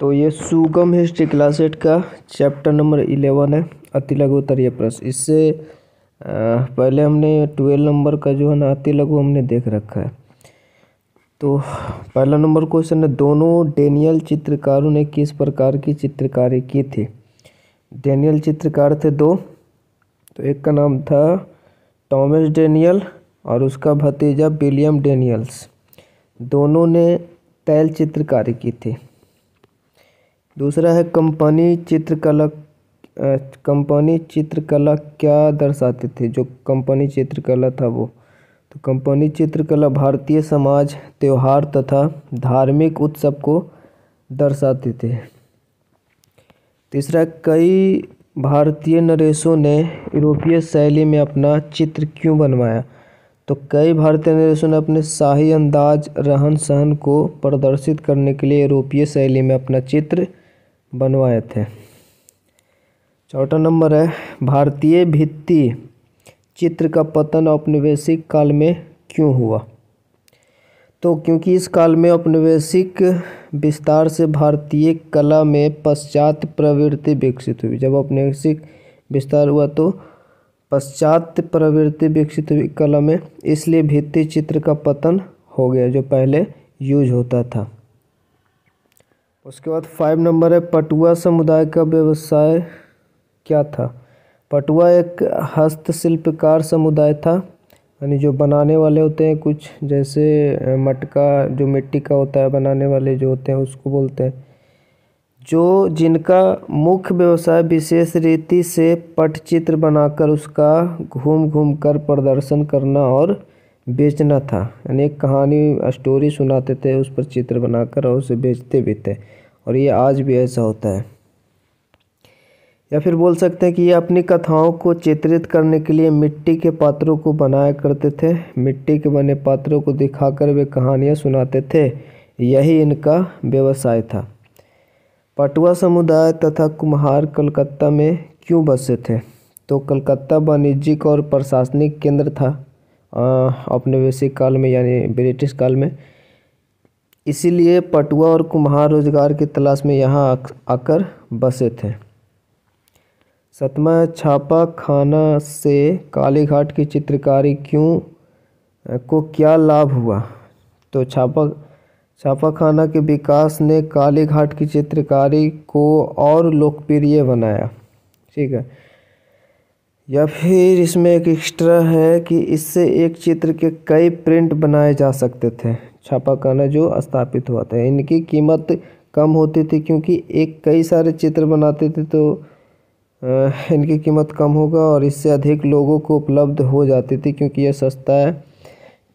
तो ये सुगम हिस्ट्री क्लास 8 का चैप्टर नंबर 11 है, अति लघु उत्तरीय प्रश्न। इससे पहले हमने 12 नंबर का जो है ना अति लघु हमने देख रखा है। तो पहला नंबर क्वेश्चन है, दोनों डेनियल चित्रकारों ने किस प्रकार की चित्रकारी की थी। डेनियल चित्रकार थे दो, तो एक का नाम था टॉमस डेनियल और उसका भतीजा विलियम डेनियल्स। दोनों ने तैल चित्रकारी की थी। दूसरा है कंपनी चित्रकला क्या दर्शाती थी। जो कंपनी चित्रकला था वो, तो कंपनी चित्रकला भारतीय समाज, त्योहार तथा धार्मिक उत्सव को दर्शाती थी। तीसरा, कई भारतीय नरेशों ने यूरोपीय शैली में अपना चित्र क्यों बनवाया। तो कई भारतीय नरेशों ने अपने शाही अंदाज, रहन सहन को प्रदर्शित करने के लिए यूरोपीय शैली में अपना चित्र बनवाए थे। चौथा नंबर है, भारतीय भित्ति चित्र का पतन औपनिवेशिक काल में क्यों हुआ। तो क्योंकि इस काल में औपनिवेशिक विस्तार से भारतीय कला में पश्चात प्रवृत्ति विकसित हुई। जब औपनिवेशिक विस्तार हुआ तो पश्चात प्रवृत्ति विकसित हुई कला में, इसलिए भित्ति चित्र का पतन हो गया जो पहले यूज होता था। उसके बाद 5 नंबर है, पटुआ समुदाय का व्यवसाय क्या था। पटुआ एक हस्तशिल्पकार समुदाय था, यानी जो बनाने वाले होते हैं कुछ, जैसे मटका जो मिट्टी का होता है बनाने वाले जो होते हैं उसको बोलते हैं, जो जिनका मुख्य व्यवसाय विशेष रीति से पटचित्र बनाकर उसका घूम घूम कर प्रदर्शन करना और बेचना था। यानी एक कहानी स्टोरी सुनाते थे, उस पर चित्र बनाकर और उसे बेचते भी थे, और ये आज भी ऐसा होता है। या फिर बोल सकते हैं कि ये अपनी कथाओं को चित्रित करने के लिए मिट्टी के पात्रों को बनाया करते थे। मिट्टी के बने पात्रों को दिखाकर वे कहानियाँ सुनाते थे, यही इनका व्यवसाय था। पटुआ समुदाय तथा कुम्हार कलकत्ता में क्यों बसे थे। तो कलकत्ता वाणिज्यिक और प्रशासनिक केंद्र था औपनिवेशिक काल में, यानी ब्रिटिश काल में, इसीलिए पटुआ और कुम्हार रोजगार की तलाश में यहाँ आकर बसे थे। 7वां, छापा खाना से कालीघाट की चित्रकारी को क्या लाभ हुआ। तो छापाखाना के विकास ने कालीघाट की चित्रकारी को और लोकप्रिय बनाया। ठीक है। या फिर इसमें एक एक्स्ट्रा है कि इससे एक चित्र के कई प्रिंट बनाए जा सकते थे। छापाखाना जो स्थापित हुआ था, इनकी कीमत कम होती थी क्योंकि कई सारे चित्र बनाते थे, तो इनकी कीमत कम होगा और इससे अधिक लोगों को उपलब्ध हो जाती थी। क्योंकि यह सस्ता है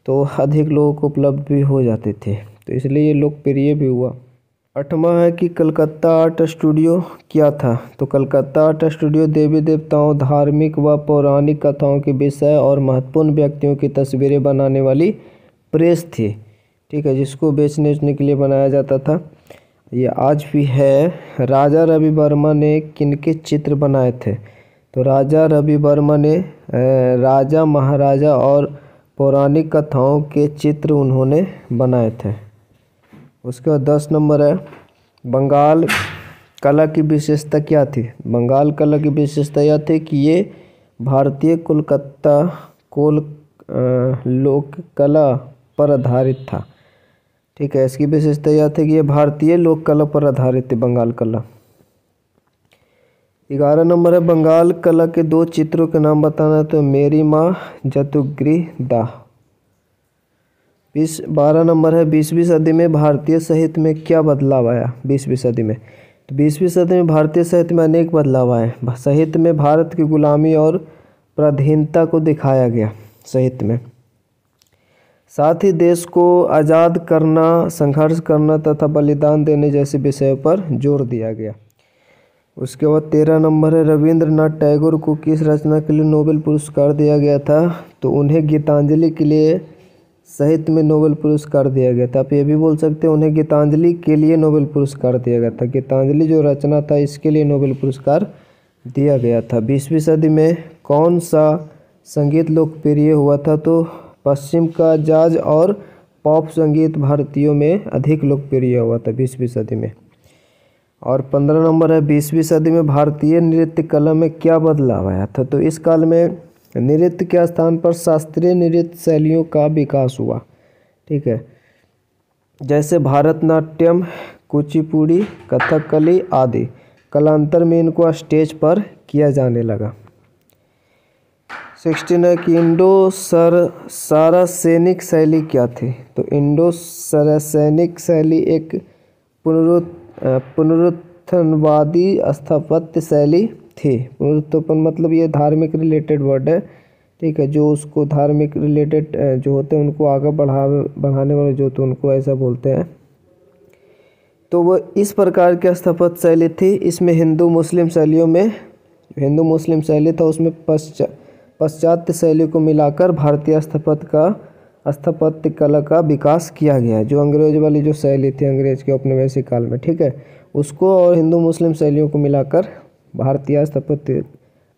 तो अधिक लोगों को उपलब्ध भी हो जाते थे, तो इसलिए ये लोकप्रिय भी हुआ। 8वां है कि कलकत्ता आर्ट स्टूडियो क्या था। तो कलकत्ता आर्ट स्टूडियो देवी देवताओं, धार्मिक व पौराणिक कथाओं के विषय और महत्वपूर्ण व्यक्तियों की तस्वीरें बनाने वाली प्रेस थी। ठीक है, जिसको बेचने के लिए बनाया जाता था। ये आज भी है। राजा रवि वर्मा ने किनके चित्र बनाए थे। तो राजा रवि वर्मा ने राजा महाराजा और पौराणिक कथाओं के चित्र उन्होंने बनाए थे। उसके बाद 10 नंबर है, बंगाल कला की विशेषता क्या थी। बंगाल कला की विशेषता यह थी कि ये भारतीय लोक कला पर आधारित था। ठीक है, इसकी विशेषता यह थी कि ये भारतीय लोक कला पर आधारित थी बंगाल कला। 11 नंबर है, बंगाल कला के 2 चित्रों के नाम बताना। तो मेरी माँ, जतुगृह दाह। 12 नंबर है, 20वीं सदी में भारतीय साहित्य में क्या बदलाव आया। 20वीं सदी में, तो 20वीं सदी में भारतीय साहित्य में अनेक बदलाव आए। साहित्य में भारत की गुलामी और पराधीनता को दिखाया गया। साहित्य में साथ ही देश को आज़ाद करना, संघर्ष करना तथा बलिदान देने जैसे विषयों पर जोर दिया गया। उसके बाद 13 नंबर है, रविंद्रनाथ टैगोर को किस रचना के लिए नोबेल पुरस्कार दिया गया था। तो उन्हें गीतांजलि के लिए साहित्य में नोबेल पुरस्कार दिया गया था। आप ये भी बोल सकते हैं उन्हें गीतांजलि के लिए नोबेल पुरस्कार दिया गया था। गीतांजलि जो रचना था इसके लिए नोबेल पुरस्कार दिया गया था। 20वीं सदी में कौन सा संगीत लोकप्रिय हुआ था। तो पश्चिम का जाज और पॉप संगीत भारतीयों में अधिक लोकप्रिय हुआ था 20वीं सदी में। और 15 नंबर है 20वीं सदी में भारतीय नृत्य कला में क्या बदलाव आया था। तो इस काल में नृत्य के स्थान पर शास्त्रीय नृत्य शैलियों का विकास हुआ। ठीक है, जैसे भरतनाट्यम, कुचिपुड़ी, कथकली आदि। कालांतर में इनको स्टेज पर किया जाने लगा। 16 है कि इंडो सारासेनिक शैली क्या थी। तो इंडो सारासेनिक शैली एक पुनरुत्थानवादी स्थापत्य शैली थी। पुनरुत्थान मतलब ये धार्मिक रिलेटेड वर्ड है। ठीक है, जो उसको धार्मिक रिलेटेड जो होते हैं उनको आगे बढ़ाने वाले जो होते हैं उनको ऐसा बोलते हैं। तो वो इस प्रकार की स्थापत्य शैली थी। इसमें हिंदू मुस्लिम शैली था, उसमें पाश्चात्य शैली को मिलाकर भारतीय स्थापत्य कला का विकास किया गया है। जो अंग्रेज वाली जो शैली थी अंग्रेज के औपनिवेशिक काल में, ठीक है, उसको और हिंदू मुस्लिम शैलियों को मिलाकर भारतीय स्थापत्य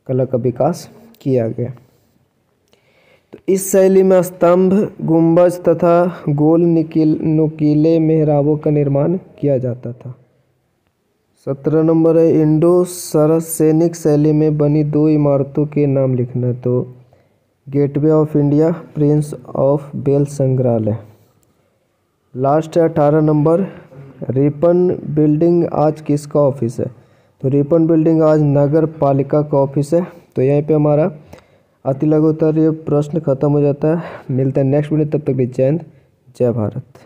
कला का विकास किया गया। तो इस शैली में स्तंभ, गुंबज तथा गोल नुकीले मेहराबों का निर्माण किया जाता था। 17 नंबर है इंडो सारासेनिक शैली में बनी 2 इमारतों के नाम लिखना। तो gateway of India, prince of Wales संग्रहालय। लास्ट है 18 नंबर, रिपन बिल्डिंग आज किसका ऑफिस है। तो रिपन बिल्डिंग आज नगर पालिका का ऑफिस है। तो यहीं पे हमारा अति लघु उत्तरीय प्रश्न खत्म हो जाता है। मिलता है नेक्स्ट वीडियो, तब तक जय हिंद, जय भारत।